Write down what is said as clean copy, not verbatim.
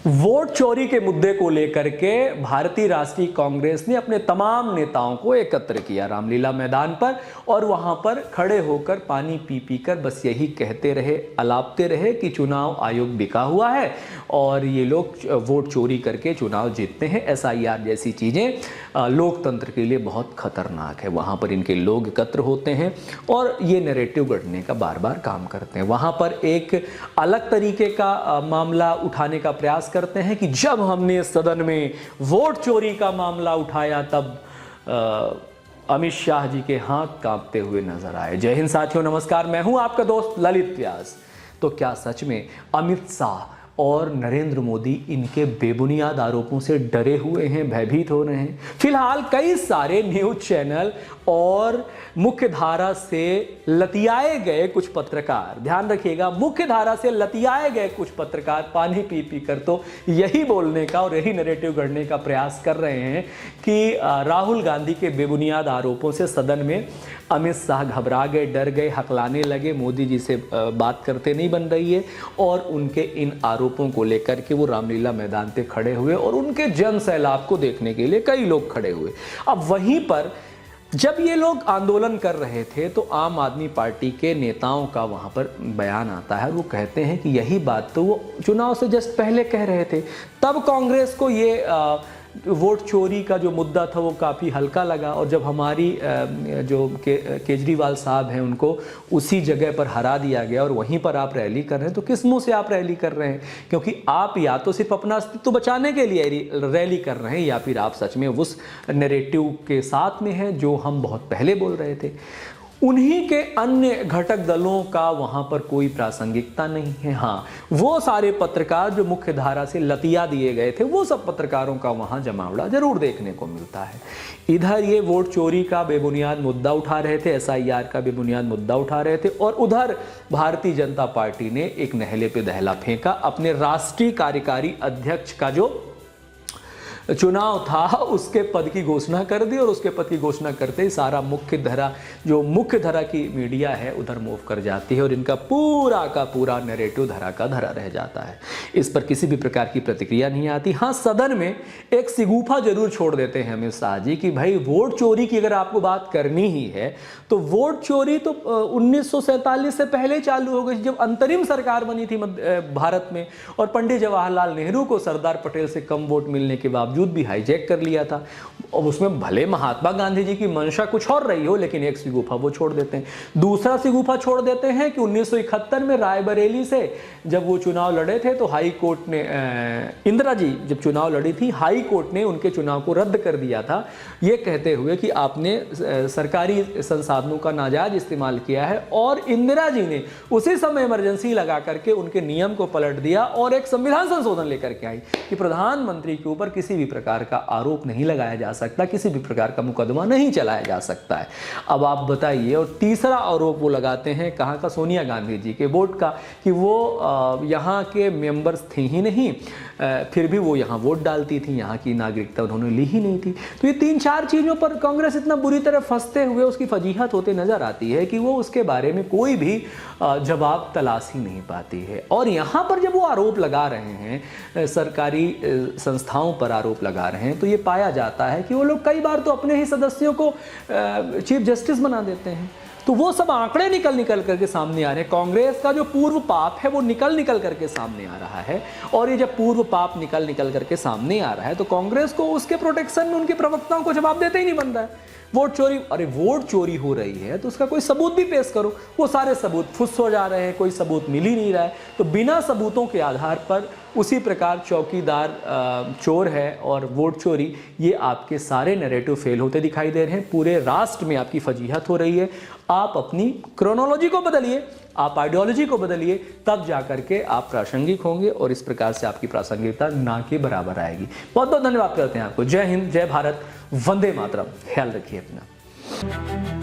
Vote चोरी के मुद्दे को लेकर के भारतीय राष्ट्रीय कांग्रेस ने अपने तमाम नेताओं को एकत्र किया रामलीला मैदान पर और वहां पर खड़े होकर पानी पी पी कर बस यही कहते रहे, अलापते रहे कि चुनाव आयोग बिका हुआ है और ये लोग वोट चोरी करके चुनाव जीतते हैं। एसआईआर जैसी चीज़ें लोकतंत्र के लिए बहुत खतरनाक है। वहाँ पर इनके लोग एकत्र होते हैं और ये नैरेटिव गढ़ने का बार बार काम करते हैं। वहाँ पर एक अलग तरीके का मामला उठाने का प्रयास करते हैं कि जब हमने सदन में वोट चोरी का मामला उठाया तब अमित शाह जी के हाथ कांपते हुए नजर आए। जय हिंद साथियों, नमस्कार। मैं हूं आपका दोस्त ललित व्यास। तो क्या सच में अमित शाह और नरेंद्र मोदी इनके बेबुनियाद आरोपों से डरे हुए हैं, भयभीत हो रहे हैं? फिलहाल कई सारे न्यूज चैनल और मुख्य धारा से लतियाए गए कुछ पत्रकार, ध्यान रखिएगा, मुख्य धारा से लतियाए गए कुछ पत्रकार पानी पी पी कर तो यही बोलने का और यही नैरेटिव गढ़ने का प्रयास कर रहे हैं कि राहुल गांधी के बेबुनियाद आरोपों से सदन में अमित शाह घबरा गए, डर गए, हकलाने लगे, मोदी जी से बात करते नहीं बन रही है और उनके इन आरोपों को लेकर के वो रामलीला मैदान पे खड़े हुए और उनके जन सैलाब को देखने के लिए कई लोग खड़े हुए। अब वहीं पर जब ये लोग आंदोलन कर रहे थे तो आम आदमी पार्टी के नेताओं का वहाँ पर बयान आता है और वो कहते हैं कि यही बात तो वो चुनाव से जस्ट पहले कह रहे थे। तब कांग्रेस को ये वोट चोरी का जो मुद्दा था वो काफ़ी हल्का लगा और जब हमारी जो केजरीवाल साहब हैं उनको उसी जगह पर हरा दिया गया और वहीं पर आप रैली कर रहे हैं, तो किस मुंह से आप रैली कर रहे हैं? क्योंकि आप या तो सिर्फ अपना अस्तित्व बचाने के लिए रैली कर रहे हैं या फिर आप सच में उस नैरेटिव के साथ में हैं जो हम बहुत पहले बोल रहे थे। उन्हीं के अन्य घटक दलों का वहाँ पर कोई प्रासंगिकता नहीं है। हाँ, वो सारे पत्रकार जो मुख्य धारा से लतिया दिए गए थे, वो सब पत्रकारों का वहाँ जमावड़ा जरूर देखने को मिलता है। इधर ये वोट चोरी का बेबुनियाद मुद्दा उठा रहे थे, एसआईआर का बेबुनियाद मुद्दा उठा रहे थे और उधर भारतीय जनता पार्टी ने एक नहले पे दहला फेंका। अपने राष्ट्रीय कार्यकारी अध्यक्ष का जो चुनाव था उसके पद की घोषणा कर दी और उसके पद की घोषणा करते ही सारा मुख्य धारा की मीडिया है उधर मूव कर जाती है और इनका पूरा का पूरा नैरेटिव धरा का धरा रह जाता है। इस पर किसी भी प्रकार की प्रतिक्रिया नहीं आती। हाँ, सदन में एक सिगूफा जरूर छोड़ देते हैं अमित शाह जी कि भाई वोट चोरी की अगर आपको बात करनी ही है तो वोट चोरी तो 1947 से पहले चालू हो गई, जब अंतरिम सरकार बनी थी भारत में और पंडित जवाहरलाल नेहरू को सरदार पटेल से कम वोट मिलने के बावजूद भी हाईजैक कर लिया था। और उसमें भले महात्मा गांधी जी की मंशा कुछ और रही हो, लेकिन एक सिगूफा वो छोड़ देते हैं। दूसरा सिगूफा छोड़ देते हैं कि 1971 में रायबरेली से जब वो चुनाव लड़े थे तो हाई कोर्ट ने, इंदिरा जी जब चुनाव लड़ी थी, हाई कोर्ट ने उनके चुनाव को रद्द कर दिया था, ये कहते हुए कि आपने सरकारी संसाधनों का नाजायज इस्तेमाल किया है। और इंदिरा जी ने उसी समय इमरजेंसी लगा करके उनके नियम को पलट दिया और एक संविधान संशोधन लेकर के आई कि प्रधानमंत्री के ऊपर किसी भी प्रकार का आरोप नहीं लगाया जा सकता, किसी भी प्रकार का मुकदमा नहीं चलाया जा सकता है। अब आप बताइए। और तीसरा आरोप वो लगाते हैं कहाँ का? सोनिया गांधी जी के वोट का, कि वो यहाँ के मेंबर्स थे ही नहीं, फिर भी वो यहाँ वोट डालती थी, यहाँ की नागरिकता उन्होंने ली ही नहीं थी। तो ये 3-4 चीज़ों पर कांग्रेस इतना बुरी तरह फंसते हुए उसकी फजीहत होते नजर आती है कि वो उसके बारे में कोई भी जवाब तलाश ही नहीं पाती है। और यहाँ पर जब वो आरोप लगा रहे हैं, सरकारी संस्थाओं पर आरोप लगा रहे हैं, तो ये पाया जाता है कि वो लोग कई बार तो अपने ही सदस्यों को चीफ जस्टिस बना देते हैं। तो वो सब आंकड़े निकल करके सामने आ रहे हैं। कांग्रेस का जो पूर्व पाप है वो निकल करके सामने आ रहा है और ये जब पूर्व पाप निकल करके सामने आ रहा है तो कांग्रेस को उसके प्रोटेक्शन में उनके प्रवक्ताओं को जवाब देते ही नहीं बन रहा है। वोट चोरी, अरे वोट चोरी हो रही है तो उसका कोई सबूत भी पेश करो। वो सारे सबूत फुस हो जा रहे हैं, कोई सबूत मिल ही नहीं रहा है। तो बिना सबूतों के आधार पर उसी प्रकार चौकीदार चोर है और वोट चोरी, ये आपके सारे नैरेटिव फेल होते दिखाई दे रहे हैं। पूरे राष्ट्र में आपकी फजीहत हो रही है। आप अपनी क्रोनोलॉजी को बदलिए, आप आइडियोलॉजी को बदलिए, तब जाकर के आप प्रासंगिक होंगे और इस प्रकार से आपकी प्रासंगिकता ना के बराबर आएगी। बहुत बहुत धन्यवाद करते हैं आपको। जय हिंद, जय भारत, वंदे मातरम। ख्याल रखिए अपना।